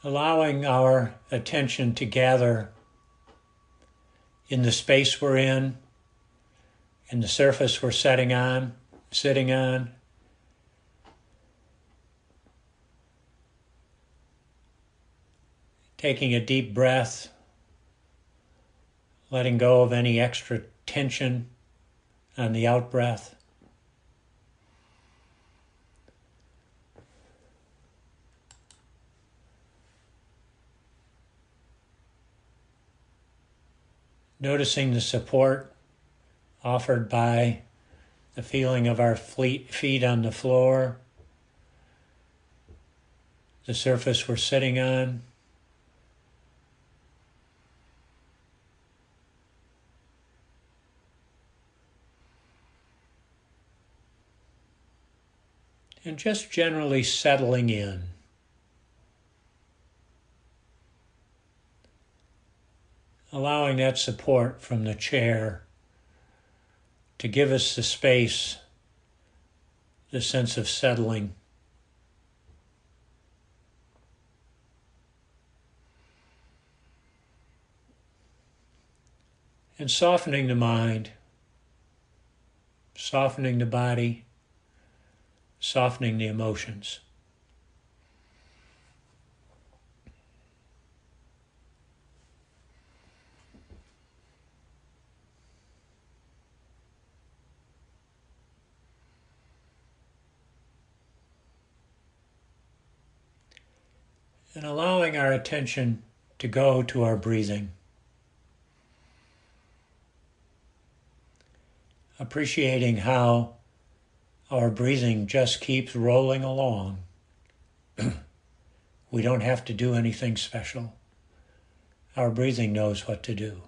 allowing our attention to gather in the space we're in the surface we're sitting on, taking a deep breath, letting go of any extra tension on the out-breath. Noticing the support offered by the feeling of our feet on the floor, the surface we're sitting on. And just generally settling in. Allowing that support from the chair to give us the space, the sense of settling. And softening the mind, softening the body, softening the emotions. And allowing our attention to go to our breathing. Appreciating how our breathing just keeps rolling along. We don't have to do anything special. Our breathing knows what to do.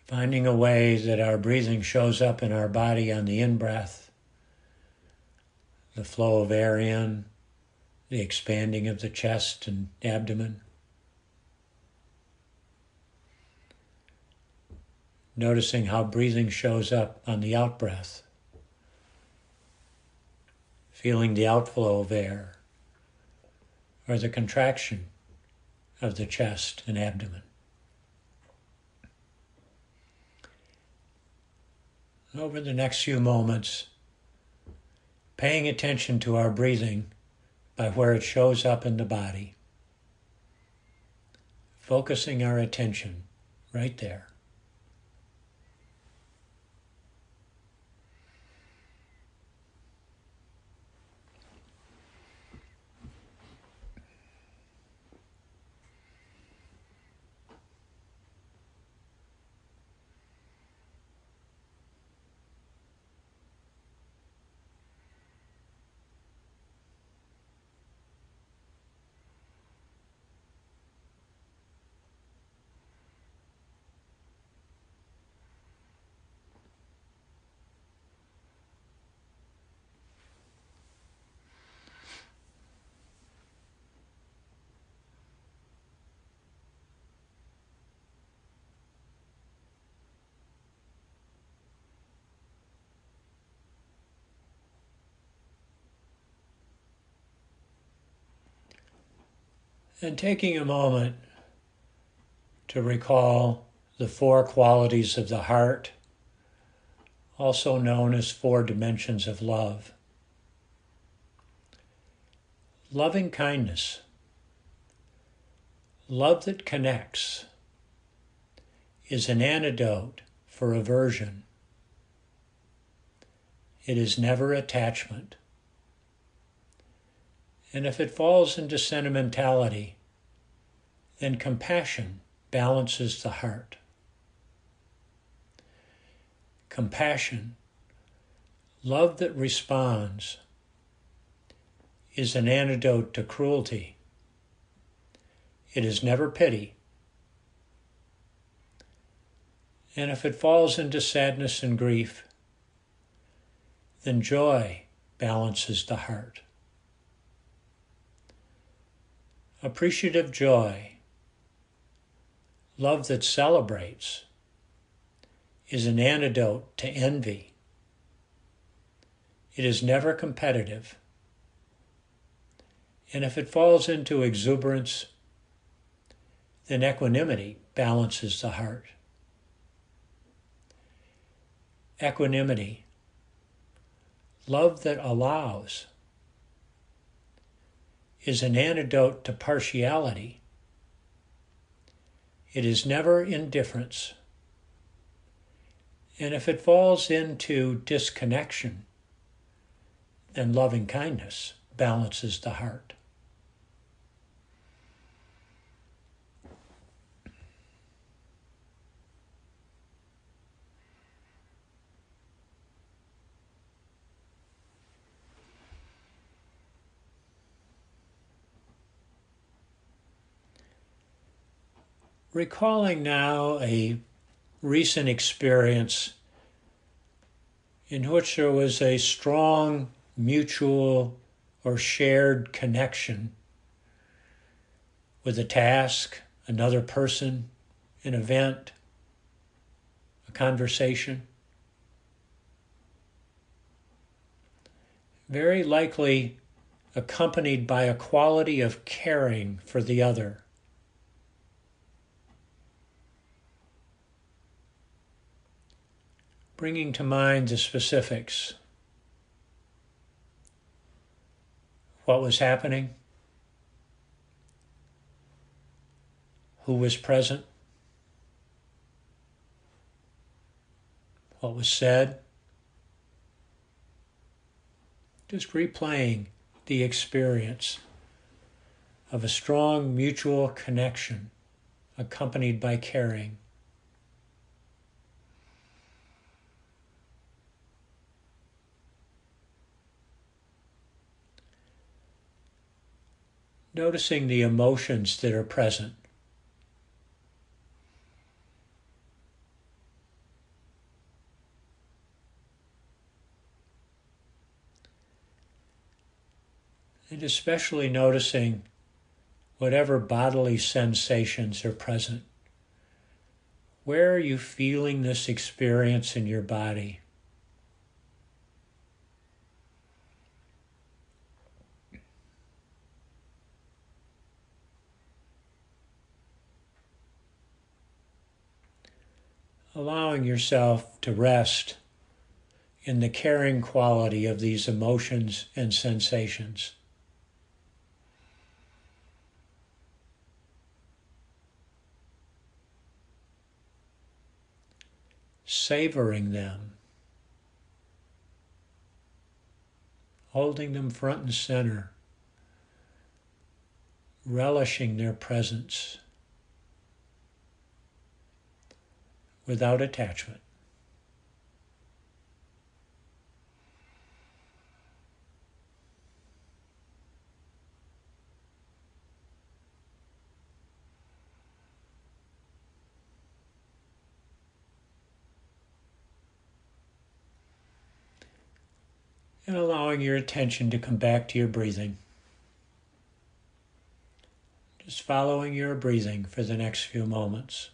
Finding a way that our breathing shows up in our body on the in-breath, the flow of air in, the expanding of the chest and abdomen. Noticing how breathing shows up on the out-breath, feeling the outflow of air, or the contraction of the chest and abdomen. Over the next few moments, paying attention to our breathing by where it shows up in the body, focusing our attention right there. And taking a moment to recall the 4 qualities of the heart, also known as 4 dimensions of love. Loving kindness, love that connects, is an antidote for aversion. It is never attachment. And if it falls into sentimentality, then compassion balances the heart. Compassion, love that responds, is an antidote to cruelty. It is never pity. And if it falls into sadness and grief, then joy balances the heart. Appreciative joy, love that celebrates, is an antidote to envy. It is never competitive. And if it falls into exuberance, then equanimity balances the heart. Equanimity, love that allows, is an antidote to partiality. It is never indifference. And if it falls into disconnection, then loving kindness balances the heart. Recalling now a recent experience in which there was a strong mutual or shared connection with a task, another person, an event, a conversation. Very likely accompanied by a quality of caring for the other. Bringing to mind the specifics. What was happening? Who was present? What was said? Just replaying the experience of a strong mutual connection accompanied by caring. Noticing the emotions that are present. And especially noticing whatever bodily sensations are present. Where are you feeling this experience in your body? Allowing yourself to rest in the caring quality of these emotions and sensations. Savoring them, holding them front and center, relishing their presence without attachment. And allowing your attention to come back to your breathing. Just following your breathing for the next few moments.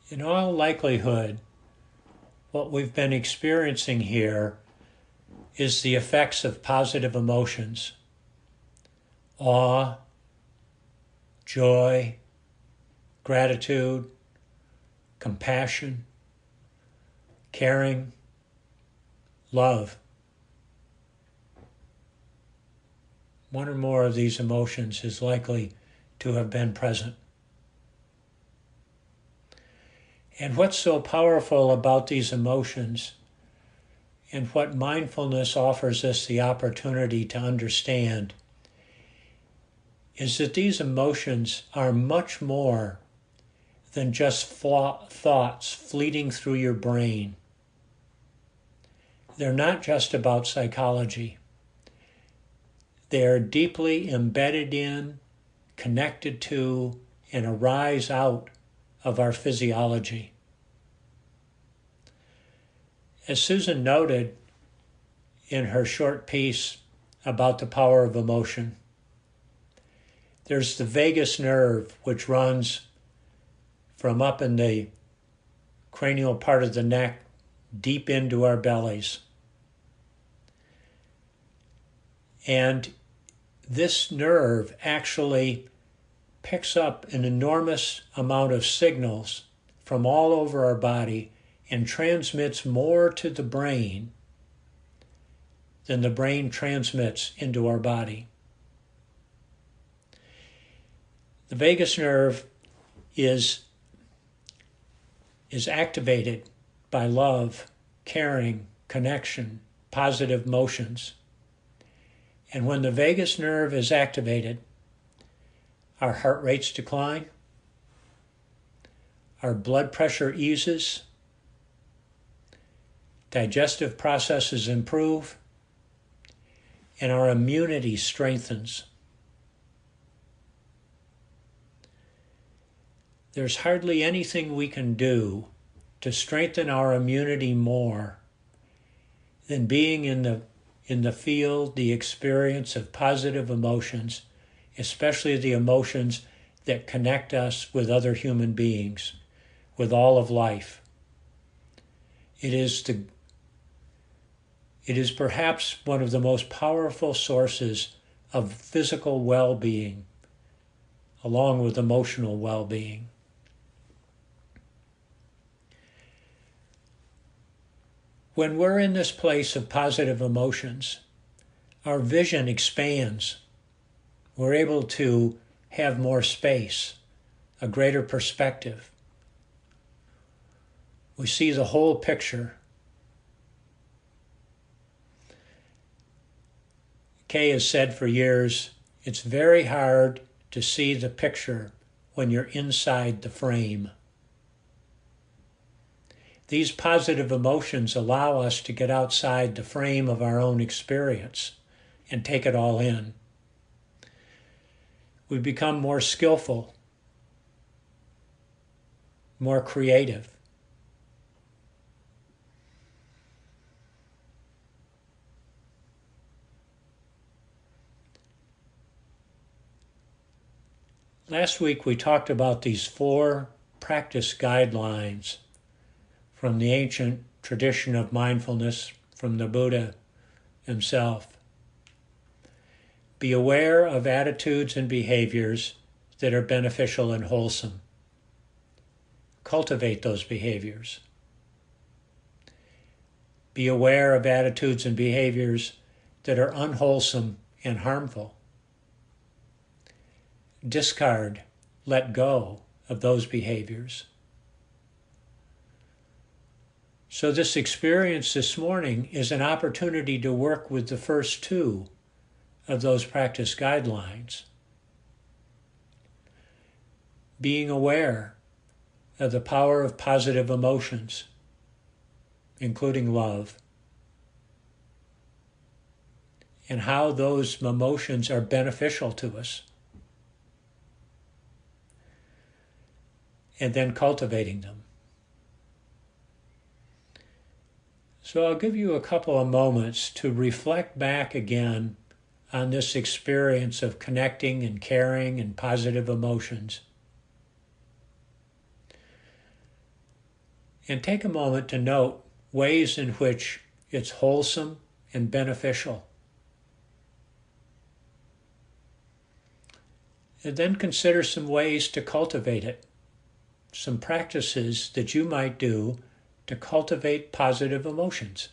In all likelihood, what we've been experiencing here is the effects of positive emotions. Awe, joy, gratitude, compassion, caring, love. one or more of these emotions is likely to have been present. And what's so powerful about these emotions, and what mindfulness offers us the opportunity to understand, is that these emotions are much more than just thoughts fleeting through your brain. They're not just about psychology. They are deeply embedded in, connected to, and arise out of our physiology. As Susan noted in her short piece about the power of emotion, there's the vagus nerve, which runs from up in the cranial part of the neck deep into our bellies. And this nerve actually picks up an enormous amount of signals from all over our body and transmits more to the brain than the brain transmits into our body. The vagus nerve is activated by love, caring, connection, positive motions. And when the vagus nerve is activated, our heart rates decline, our blood pressure eases, digestive processes improve, and our immunity strengthens. There's hardly anything we can do to strengthen our immunity more than being in the field, the experience of positive emotions, especially the emotions that connect us with other human beings, with all of life. It is perhaps one of the most powerful sources of physical well-being, along with emotional well-being. When we're in this place of positive emotions, our vision expands. We're able to have more space, a greater perspective. We see the whole picture. Kay has said for years, it's very hard to see the picture when you're inside the frame. These positive emotions allow us to get outside the frame of our own experience and take it all in. We become more skillful, more creative. Last week we talked about these 4 practice guidelines from the ancient tradition of mindfulness, from the Buddha himself. Be aware of attitudes and behaviors that are beneficial and wholesome. Cultivate those behaviors. Be aware of attitudes and behaviors that are unwholesome and harmful. Discard, let go of those behaviors. So this experience this morning is an opportunity to work with the first 2 of those practice guidelines. Being aware of the power of positive emotions, including love, and how those emotions are beneficial to us. And then cultivating them. So I'll give you a couple of moments to reflect back again on this experience of connecting and caring and positive emotions. And take a moment to note ways in which it's wholesome and beneficial. And then consider some ways to cultivate it, some practices that you might do to cultivate positive emotions.